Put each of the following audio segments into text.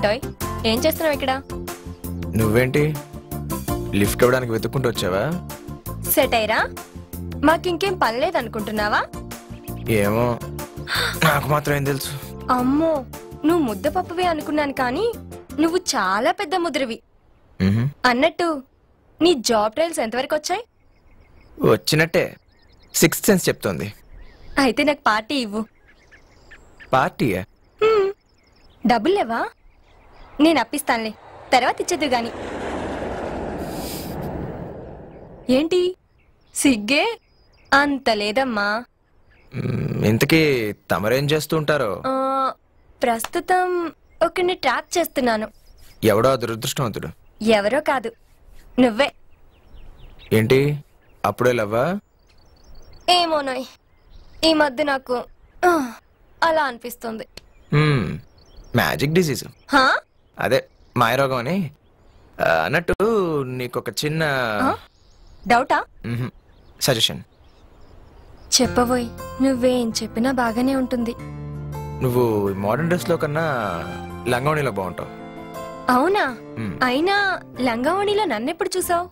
ఏంటోయ్ ఏం చేస్తున్నావు ఇక్కడ? నువ్వేంటి లిఫ్ట్ ఇవ్వడానికి వెతుక్కుంటూ వచ్చావా? సెట్ అయ్యరా? మాకింకేం పని లేదనుకుంటున్నావా? ఏమో, నాకు మాత్రం ఏం తెలుసు. అమ్మో, నువ్వు ముద్దపప్పువే అనుకున్నాను కానీ నువ్వు చాలా పెద్ద ముద్రవి. అన్నట్టు నీ జాబ్ ట్రయల్స్ ఎంతవరకు వచ్చాయి? వచ్చినట్టే, 6th సెన్స్ చెప్తోంది. అయితే నాకు పార్టీ ఇవ్వు. పార్టీయా? డబ్బులు లేవా? నేను అప్పిస్తానులే, తర్వాత ఇచ్చేద్దు గాని. ఏంటి సిగ్గే? అంత లేదమ్మా. ఇంతకీ తమరేం చేస్తూ ఉంటారో? ప్రస్తుతం ఒకరిని ట్రాప్ చేస్తున్నాను. ఎవడో దురదృష్టవంతుడు? ఎవరో కాదు, నువ్వే. ఏంటి అప్పుడే లవ్వా? ఏమోనోయ్, ఈ మధ్య నాకు అలా అనిపిస్తుంది. మ్యాజిక్ డిసీజ్, అదే మాయరోగం అని. అన్నట్టు నీకొక చిన్న డౌటా? సజెషన్ చెప్పబోయ్, నువ్వేం చెప్పినా బాగానే ఉంటుంది. నువ్వు మోడర్న్ డ్రెస్ లో కన్నా లంగావణిలో బాగుంటావు. అవునా? అయినా లంగావణిలో నన్నెప్పుడు చూసావు?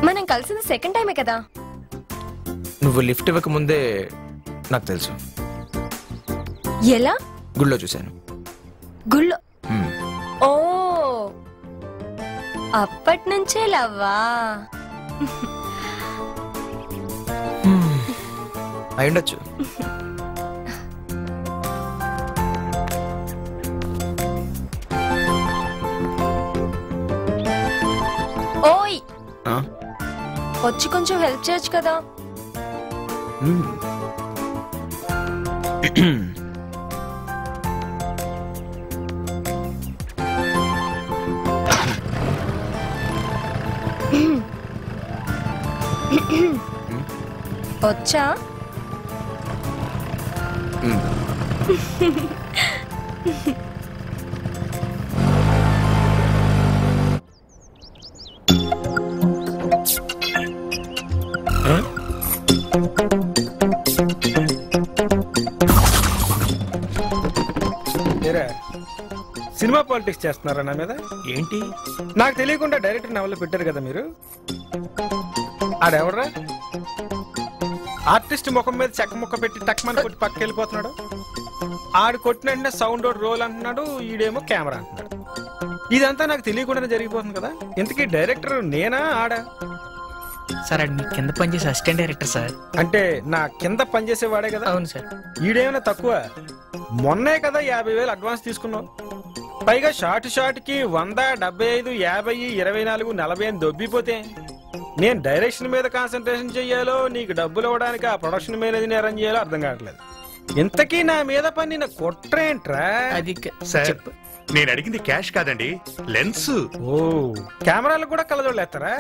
మనం కలిసింది సెకండ్ టైమే కదా. నువ్వు లిఫ్ట్ ఇవ్వక ముందే నాకు తెలుసు. ఎలా? గుళ్ళో చూశాను. గుళ్ళో? ఓ, అప్పటినుంచే లవ్వా? అయ్యుండొచ్చు. ఓయ్, వచ్చి కొంచెం హెల్ప్ చేయొచ్చు కదా. వచ్చా? సినిమా పాలిటిక్స్ చేస్తున్నారా నా మీద? ఏంటి? నాకు తెలియకుండా డైరెక్టర్ నవల్లో పెట్టారు కదా మీరు. ఆడెవడరా? ఆర్టిస్ట్ ముఖం మీద చెక్క ముక్క పెట్టి టక్మని కొట్టి పక్కకి వెళ్ళిపోతున్నాడు. ఆడు కొట్టిన సౌండ్ రోల్ అంటున్నాడు, ఈడేమో కెమెరా అంటున్నాడు. ఇదంతా నాకు తెలియకుండానే జరిగిపోతుంది కదా. ఇంతకీ డైరెక్టర్ నేనా ఆడా? సార్, అది మీ కింద పనిచేసే అసిస్టెంట్ డైరెక్టర్ సార్. అంటే నా కింద పనిచేసేవాడే కదా. అవును సార్. ఈడేమైనా తక్కువ? మొన్నే కదా 50,000 అడ్వాన్స్ తీసుకున్నావు. పైగా షార్ట్ కి 100, 75, 50, 24, 40 అని దొబ్బిపోతే నేను డైరెక్షన్ మీద కాన్సన్ట్రేషన్ చెయ్యాలో నీకు డబ్బులు ఇవ్వడానికి ఆ ప్రొడక్షన్ మేనేజ్ అరేంజ్ చేయాలో అర్థం కావట్లేదు. ఇంతకీ నా మీద పని నా కుట్రేంట్రా? అది సార్, నేను అడిగింది క్యాష్ కాదండి, లెన్స్. ఓ, కెమెరాలు కూడా కలజోళ్ళు వేస్తారా?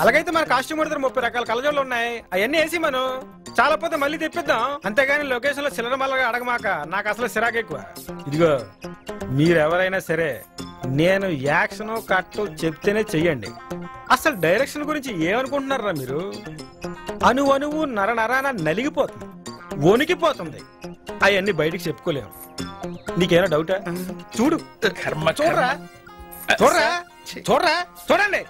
అలాగైతే మన కాస్ట్యూమ్ కూడా 30 రకాల కలజోళ్ళు ఉన్నాయి. అవన్నీ వేసి మనం చాలా పోతే మళ్ళీ తెప్పిద్దాం. అంతేగాని లొకేషన్ లో చిల్లర మల్లగా అడగమాక, నాకు అసలు సిరాకు ఎక్కువ. ఇదిగో, మీరెవరైనా సరే నేను యాక్షన్ కట్టు చెప్తేనే చెయ్యండి. అసలు డైరెక్షన్ గురించి ఏమనుకుంటున్నారా మీరు? అణువణువు నరనరాన నలిగిపోతుంది, వణికిపోతుంది. అవన్నీ బయటికి చెప్పుకోలేము. నీకేమైనా డౌటా? చూడు, చూడరా చూడరా చూడరా చూడండి.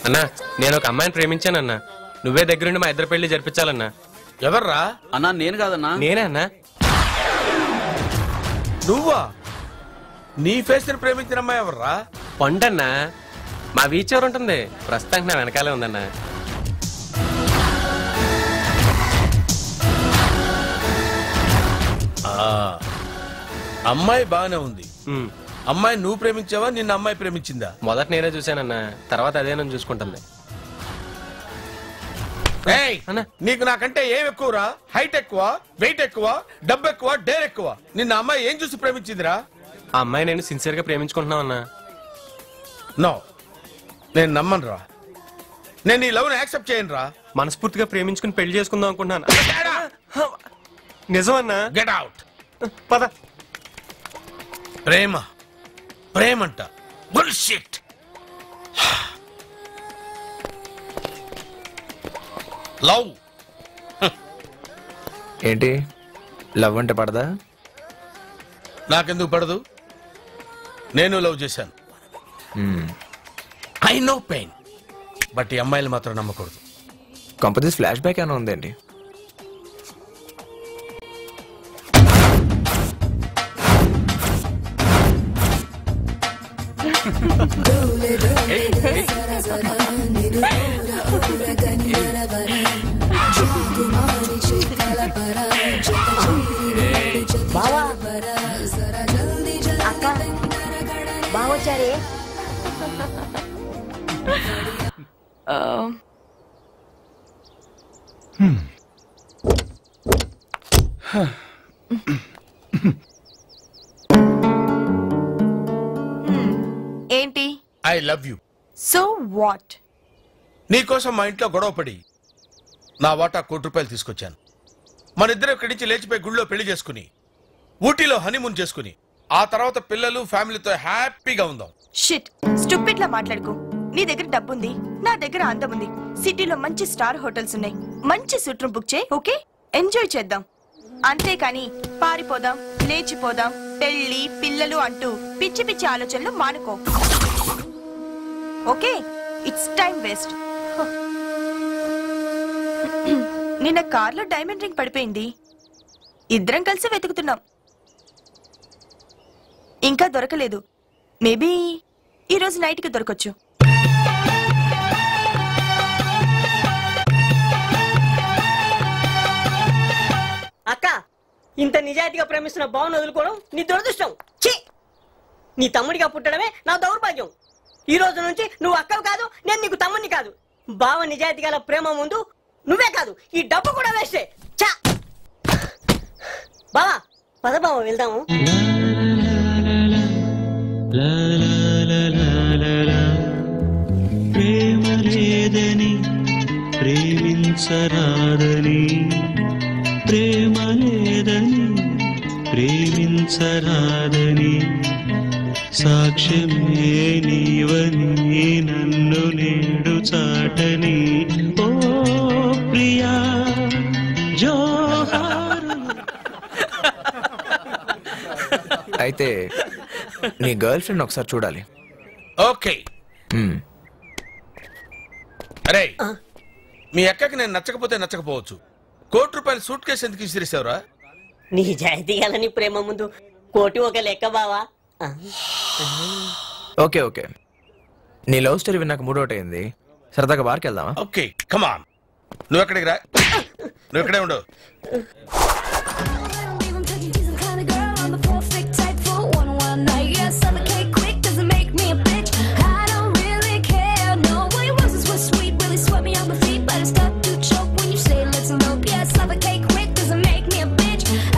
అన్నా, నేను ఒక అమ్మాయిని ప్రేమించానన్నా. నువ్వే దగ్గరుండి మా ఇద్దరు పెళ్లి జరిపించాలన్నా. ఎవర్రా? అన్నా నేను కాదన్నా. నేనే అన్నా. నువ్వా? నీ ఫేస్ ని ప్రేమించిన అమ్మాయి ఎవర్రా? పండన్నా, మా వీచ్ ఎవరు ఉంటుంది, ప్రస్తుతానికి నా వెనకాలే ఉందన్నా. అమ్మాయి బాగానే ఉంది. అమ్మాయి నువ్వు ప్రేమించావా, నిన్న అమ్మాయి ప్రేమించిందా? మొదట నేనే చూశానన్నా, తర్వాత అదే నన్ను చూసుకుంటుంది. నీకు నాకంటే ఏం ఎక్కువరా? హైట్ ఎక్కువ, వెయిట్ ఎక్కువ, డబ్బు ఎక్కువ, డేర్ ఎక్కువ. నిన్న అమ్మాయి ఏం చూసి ప్రేమించిందిరా? ఆ అమ్మాయి నేను సిన్సియర్ గా ప్రేమించుకుంటున్నావు అన్నా. నో, నేను నమ్మను రా. నేను ఈ లవ్ ని యాక్సెప్ట్ చేయను రా. మనస్ఫూర్తిగా ప్రేమించుకుని పెళ్లి చేసుకుందాం అనుకుంటున్నాను. నిజం అన్నా. Get out. పద. ప్రేమ ప్రేమంట బుల్షిట్. లవ్ ఏంటి? లవ్ అంటే పడదా? నాకెందుకు పడదు? నేను లవ్ చేశాను. ఐ నో పెయిన్, బట్ ఈ అమ్మాయిలు మాత్రం నమ్మకూడదు. కంపెనీ ఫ్లాష్ బ్యాక్ ఏమైనా ఉందండి? బావా అక్క బావొచ్చారే. ఏంటి? I love you. So what? నీకోసం మా ఇంట్లో గొడవపడి నా వాటా ₹1,00,00,000 తీసుకొచ్చాను. మన ఇద్దరు ఇక్కడి నుంచి లేచిపోయి గుళ్ళో పెళ్లి చేసుకుని ఊటీలో హనీమూన్ చేసుకుని ఆ తర్వాత పిల్లలు ఫ్యామిలీతో హ్యాపీగా ఉందాం. షిట్, స్టూపిడ్ లా మాట్లాడుకో. నీ దగ్గర డబ్బుంది, నా దగ్గర అందం ఉంది. సిటీలో మంచి స్టార్ హోటల్స్ ఉన్నాయి. మంచి సూట్ రూమ్ బుక్ చేయి, ఓకే? ఎంజాయ్ చేద్దాం. అంతేకాని పారిపోదాం, లేచిపోదాం, పెళ్లి పిల్లలు అంటూ పిచ్చి పిచ్చి ఆలోచనలు మానుకో, ఓకే? It's time waste. నిన్న కార్లో డైమండ్ రింగ్ పడిపోయింది. ఇద్దరం కలిసి వెతుకుతున్నాం, ఇంకా దొరకలేదు. మేబీ ఈరోజు నైట్కి దొరకొచ్చు. అక్క, ఇంత నిజాయితీగా ప్రేమిస్తున్న బావను వదులుకోవడం నీ దురదృష్టం. ఛీ, నీ తమ్ముడిగా పుట్టడమే నా దౌర్భాగ్యం. ఈ రోజు నుంచి నువ్వు అక్కవు కాదు, నేను నీకు తమ్ముడిని కాదు. బావ నిజాయితీ గల ప్రేమ ముందు నువ్వే కాదు, ఈ డబ్బు కూడా వేస్టే. చా బావా, పద బావ వెళ్దాము. ప్రేమ లేదని ప్రేమించరాదని, ప్రేమ లేదని ప్రేమించరాదని, సాక్ష్యమే నీవని నన్ను నేడు చాటని. ఓ ప్రియా జోహారు. అయితే నీ గర్ల్ ఫ్రెండ్ ఒకసారి చూడాలి. ఓకే. అరే, మీ అక్కకి నేను నచ్చకపోతే నచ్చకపోవచ్చు, ₹1,00,00,000 సూట్ కేసు ఎందుకు ఇసిరేసావురా? నిజాయితీ గలని ప్రేమ ముందు కోటి ఒక లెక్క బావా. ఓకే ఓకే, నీ లవ్ స్టోరీ విన్నాక మూడ్ అవుట్ అయింది. సరదాగా బార్కి వెళ్దామా? ఓకే, కమాన్. నువ్వు ఎక్కడికి రా, నువ్వు ఇక్కడే ఉండు.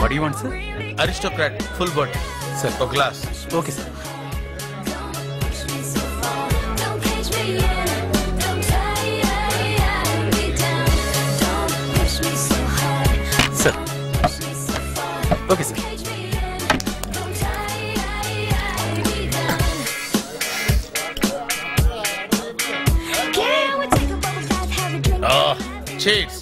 What do you want, sir? Aristocrat full bottle. Sir. ఒక glass. Okay, sir. Sir. Okay, sir. Oh, cheers.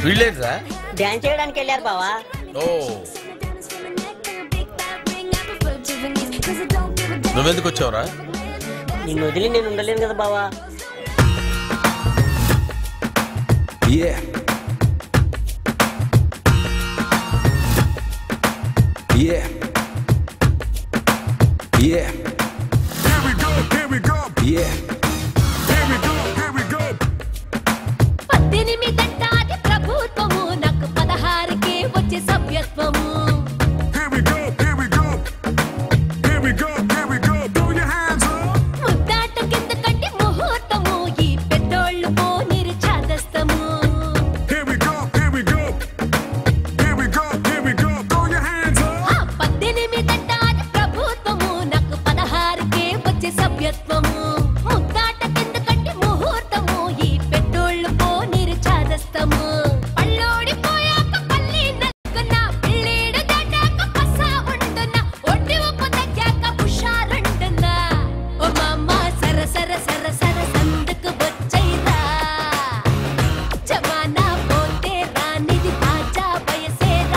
వీళ్ళేదా? డాన్స్ చేయడానికి వెళ్ళారు బావా. ఓ, నువ్వెందుకు వచ్చావురా? నిన్ను వదిలి నేను ఉండలేను కదా బావా. Yeah. Yeah. Yeah. Here we go, here we go. Yeah. Here we go, here we go. 18 ప్రభుత్వము నాకు 16కే వచ్చే సభ్యత్వము. Here we go, here we go. Here we go, here we go. Throw your hands up. ముద్దాట కింద కట్టి ముహూర్తము ఈ పెద్దోళ్ళు పోనిరి చాదస్తము. Here we go, here we go. Here we go, here we go. Throw your hands up. 18 ప్రభుత్వము నాకు 16కే వచ్చే సభ్యత్వము. ముద్దాట కింద కట్టి ముహూర్తము ఈ పెద్దోళ్ళు పోనిరి చాదస్తము. పళ్ళోడిపోయాక పల్లి నక్కున పిల్లేడు దాటాక పసా ఉంటున్నా. ఒడ్డి ఉప్పు తగ్గాక హుషారుంటున్నా. ఓ మామ సర సర సర సర సందుకు వచ్చైరా. జమానా పోతే రానిది తాజా వయసేరా.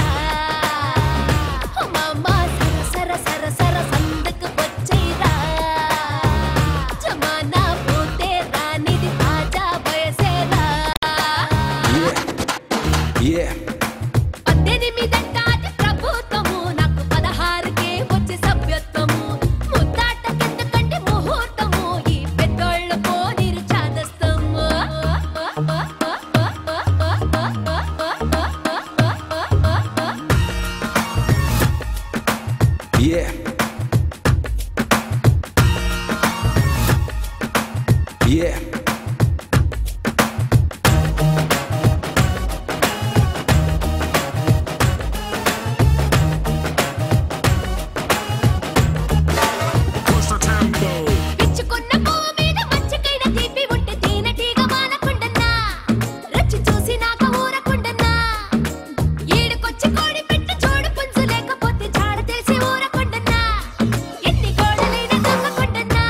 Yeah. పిచ్చుకున్న పువ్వు మీద మచ్చకైన తీపి ఉంటే తేనెటీగ వాలకుండన్నా రుచి చూసి నాక ఊరకుండన్నా ఈడుకొచ్చి కోడి పెట్టు చూడు పుంజు లేకపోతే జాడ తెలిసి ఊరకుండన్నా ఎన్ని గోడలైన దొంగకుండన్నా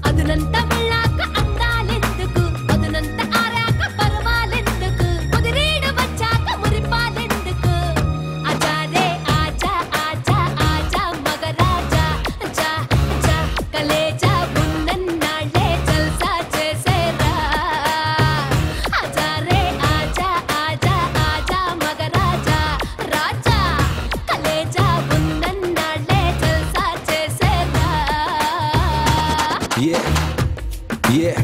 అదునంత వెళ్ళాక అందాలెందుకు అదునంత ఆరాక పర్వాలెందుకు ముదిరీడు వచ్చాక మురిపాలెందుకు అజారే ఆజా ఆజా ఆజా మగరాజా జా జా కలేజా ఉన్నన్నాళ్ళే జల్సా చేసేరా అజారే ఆజా ఆజా ఆజా మగరాజా రాజా కలేజా ఉన్నన్నాళ్ళే జల్సా చేసేరా Yeah. Yeah.